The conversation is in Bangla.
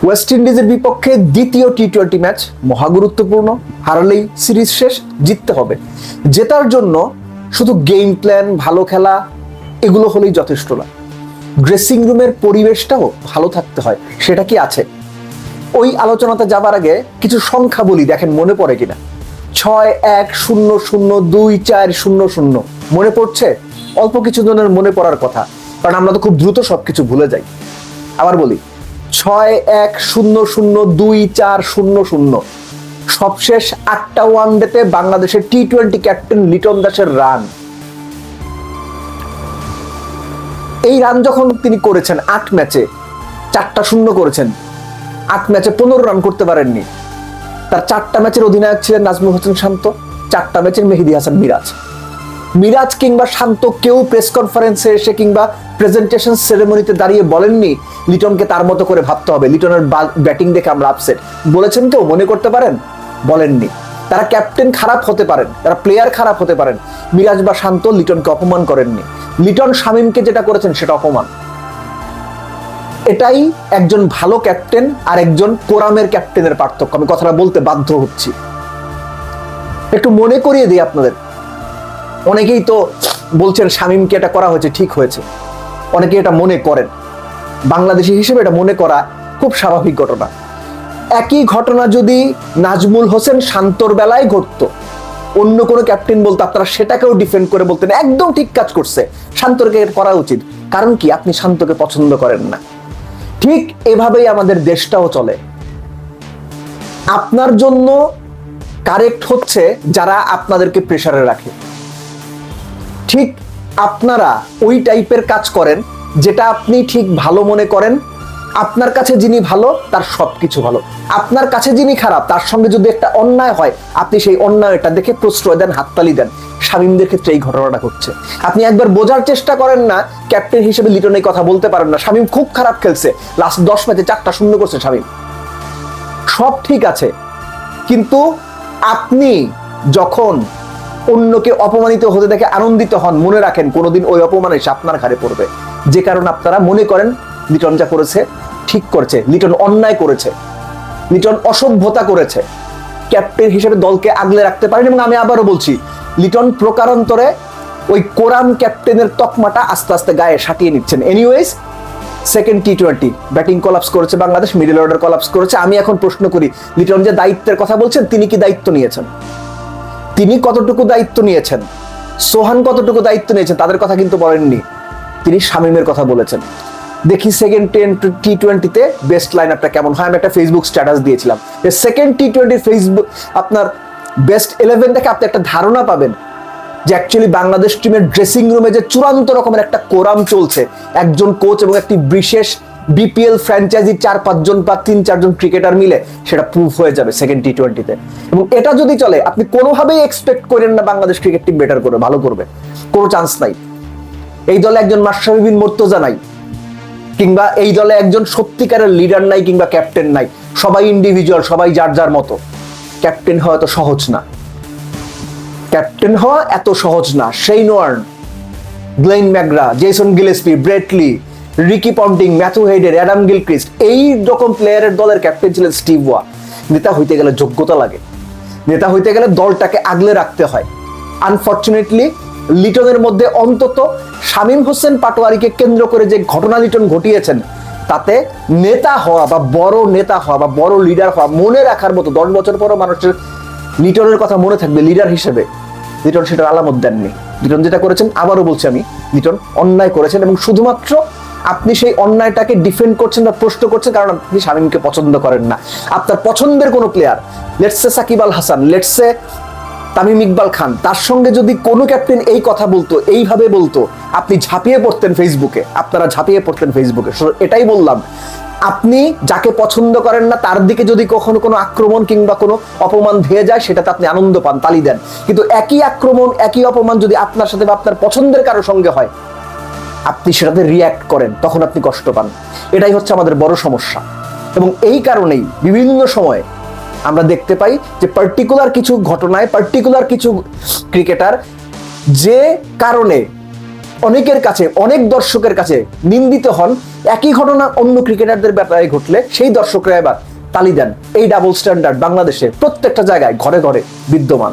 ওয়েস্ট ইন্ডিজের বিপক্ষে দ্বিতীয় টি-20 ম্যাচ মহা গুরুত্বপূর্ণ। হারলেই সিরিজ শেষ, জিততে হবে। জেতার জন্য শুধু গেম প্ল্যান, ভালো খেলা এগুলো হলেই যথেষ্ট না, ড্রেসিং রুমের পরিবেশটাও ভালো থাকতে হয়। সেটা কি আছে? ওই আলোচনাতে যাবার আগে কিছু সংখ্যা বলি, দেখেন মনে পড়ে কিনা। 6-1-0-0-2-4-0-0 মনে পড়ছে? অল্প কিছু জনের মনে পড়ার কথা, কারণ আমরা তো খুব দ্রুত সবকিছু ভুলে যাই। আবার বলি, 6-1-0-0-2-4-0-0 সবশেষ 8টা ওয়ানডেতে বাংলাদেশের টি-20 ক্যাপ্টেন লিটন দাসের রান। এই রান যখন তিনি করেছেন 8 ম্যাচে 4টা শূন্য করেছেন, 8 ম্যাচে 15 রান করতে পারেননি। তার 4টা ম্যাচের অধিনায়ক ছিলেন নাজমুল হোসেন শান্ত, 4টা ম্যাচের মেহেদী হাসান মিরাজ কিংবা শান্ত কেউ প্রেস কনফারেন্সে এসে কিংবা প্রেজেন্টেশন সেরেমনিতে দাঁড়িয়ে বলেননি লিটনকে তার মতো করে ভাবতে হবে, লিটনের ব্যাটিং দেখে আমরা আপসেট। বলেছেন কেউ? মনে করতে পারেন? বলেননি। তারা ক্যাপ্টেন খারাপ হতে পারেন, তারা প্লেয়ার খারাপ হতে পারেন, মিরাজ বা শান্ত লিটনকে অপমান করেননি। লিটন শামীমকে যেটা করেছেন সেটা অপমান। এটাই একজন ভালো ক্যাপ্টেন আর একজন কোরামের ক্যাপ্টেনের পার্থক্য। আমি কথাটা বলতে বাধ্য হচ্ছি, একটু মনে করিয়ে দিই আপনাদের। অনেকেই তো বলছেন শামীমকে এটা করা হয়েছে, ঠিক হয়েছে, অনেকে এটা মনে করেন। বাংলাদেশি হিসেবে এটা মনে করা খুব স্বাভাবিক ঘটনা। একই ঘটনা যদি নাজমুল হোসেন শান্তর বেলায় ঘটতো, অন্য কোনো ক্যাপ্টেন বলতো, আপনারা সেটাকেও ডিফেন্ড করে বলতেন একদম ঠিক কাজ করছে, শান্তকে করা উচিত। কারণ কি? আপনি শান্তকে পছন্দ করেন না। ঠিক এভাবেই আমাদের দেশটাও চলে। আপনার জন্য কারেক্ট হচ্ছে যারা আপনাদেরকে প্রেসারে রাখে। ঠিক আপনারা ওই টাইপের কাজ করেন যেটা আপনি ঠিক ভালো মনে করেন। আপনার কাছে যিনি ভালো তার সবকিছু ভালো, আপনার কাছে যিনি খারাপ তার সঙ্গে যদি একটা অন্যায় হয় আপনি সেই অন্যায়টা দেখে প্রশ্রয় দেন, হাততালি দেন। শামীমদের ক্ষেত্রে এই ঘটনাটা ঘটছে। আপনি একবার বোঝার চেষ্টা করেন না, ক্যাপ্টেন হিসেবে লিটন এই কথা বলতে পারেন না, শামীম খুব খারাপ খেলছে, লাস্ট 10 ম্যাচে 4টা শূন্য করছে শামীম, সব ঠিক আছে। কিন্তু আপনি যখন অন্যকে অপমানিত হতে দেখে আনন্দিত হন, মনে রাখেন কোনোদিন ওই অপমান এসে আপনার ঘাড়ে পড়বে। যে কারণে আপনারা মনে করেন লিটন যা করেছে ঠিক করেছে, লিটন অন্যায় করেছে, লিটন অসভ্যতা করেছে, ক্যাপ্টেন হিসেবে দলকে আগলে রাখতে পারেন। এবং আমি আবারও বলছি, লিটন প্রকারান্তরে ওই কোরাম ক্যাপ্টেনের তকমাটা আস্তে আস্তে গায়ে সাটিয়ে নিচ্ছেন। এনিওয়েজ, সেকেন্ড টি-20 ব্যাটিং কলাপস করেছে বাংলাদেশ, মিডল অর্ডার কলাপস করেছে। আমি এখন প্রশ্ন করি, লিটন যে দায়িত্বের কথা বলছেন, তিনি কি দায়িত্ব নিয়েছেন? তিনি কতটুকু দায়িত্ব নিয়েছেন? সোহান কতটুকু দায়িত্ব নিয়েছেন? তাদের কথা কিন্তু বলেননি। তিনি শামীমের কথা বলেছেন। দেখি সেকেন্ড টি-20তে বেস্ট লাইন আপটা কেমন হয়। আমি একটা ফেসবুক স্ট্যাটাস দিয়েছিলাম, সেকেন্ড টি-20 ফেসবুক আপনার বেস্ট 11 দেখে আপনি একটা ধারণা পাবেন যে অ্যাকচুয়ালি বাংলাদেশ টিমের ড্রেসিং রুমে যে চূড়ান্ত রকমের একটা কোরাম চলছে, একজন কোচ এবং একটি বিশেষ বিপিএল ফ্র্যাঞ্চাইজি 4-5 জন বা 3-4 জন ক্রিকেটার মিলে সেটা প্রুফ হয়ে যাবে সেকেন্ড টি-20তে। এবং এটা যদি চলে, আপনি কোনোভাবেই এক্সপেক্ট করেন না বাংলাদেশ ক্রিকেট টিম বেটার করবে, ভালো করবে, কোনো চান্স নাই। এই দলে একজন মাশরাফি বিন মুর্তজা নাই, কিংবা এই দলে একজন সত্যিকারের লিডার নাই কিংবা ক্যাপ্টেন নাই, সবাই ইন্ডিভিজুয়াল, সবাই যার যার মতো। ক্যাপ্টেন হওয়া তো সহজ না, ক্যাপ্টেন হওয়া এত সহজ না। Shane Warne, Glenn McGrath, Jason Gillespie, Brett Lee, Ricky Ponting, Matthew হেডের, অ্যাডাম গিলক্রিস্ট, এই রকম প্লেয়ারের দলের ক্যাপ্টেন ছিলেন স্টিভ ওয়া। নেতা হইতে গেলে যোগ্যতা লাগে, নেতা হইতে গেলে দলটাকে আগলে রাখতে হয়। আনফরচুনেটলি লিটনের মধ্যে অন্তত শামীম হোসেন পাটোয়ারিকে কেন্দ্র করে যে ঘটনা লিটন ঘটিয়েছেন, তাতে নেতা হওয়া বা বড় নেতা হওয়া বা বড় লিডার হওয়া, মনে রাখার মতো 10 বছর পরও মানুষের লিটনের কথা মনে থাকবে লিডার হিসেবে, লিটন সেটার আলামত দেননি। লিটন যেটা করেছেন, আবারও বলছি আমি, লিটন অন্যায় করেছেন। এবং শুধুমাত্র আপনি সেই অন্যায়টাকে ডিফেন্ড করছেন বা প্রশ্ন করছেন কারণ আপনি শামীমকে পছন্দ করেন না। আপনার পছন্দের কোনো player, let's say Shakib Al Hasan, let's say Tamim Iqbal Khan, তার সঙ্গে যদি কোনো ক্যাপ্টেন এই কথা বলতো, এইভাবে বলতো, আপনি ঝাঁপিয়ে পড়তেন ফেসবুকে, আপনারা ঝাঁপিয়ে পড়তেন ফেসবুকে। এটাই বললাম, আপনি যাকে পছন্দ করেন না তার দিকে যদি কখনো কোনো আক্রমণ কিংবা কোনো অপমান ধেয়ে যায়, সেটাতে আপনি আনন্দ পান, তালি দেন। কিন্তু একই আক্রমণ, একই অপমান যদি আপনার সাথে বা আপনার পছন্দের কারো সঙ্গে হয়, আপনি সেটাতে রিয়্যাক্ট করেন, তখন আপনি কষ্ট পান। এটাই হচ্ছে আমাদের বড় সমস্যা। এবং এই কারণেই বিভিন্ন সময় আমরা দেখতে পাই যে পার্টিকুলার কিছু ঘটনায়, পার্টিকুলার কিছু ক্রিকেটার যে কারণে অনেকের কাছে, অনেক দর্শকের কাছে নিন্দিত হন, একই ঘটনা অন্য ক্রিকেটারদের ব্যাপারে ঘটলে সেই দর্শকরা এবার তালি দেন। এই ডাবল স্ট্যান্ডার্ড বাংলাদেশে প্রত্যেকটা জায়গায় ঘরে ঘরে বিদ্যমান।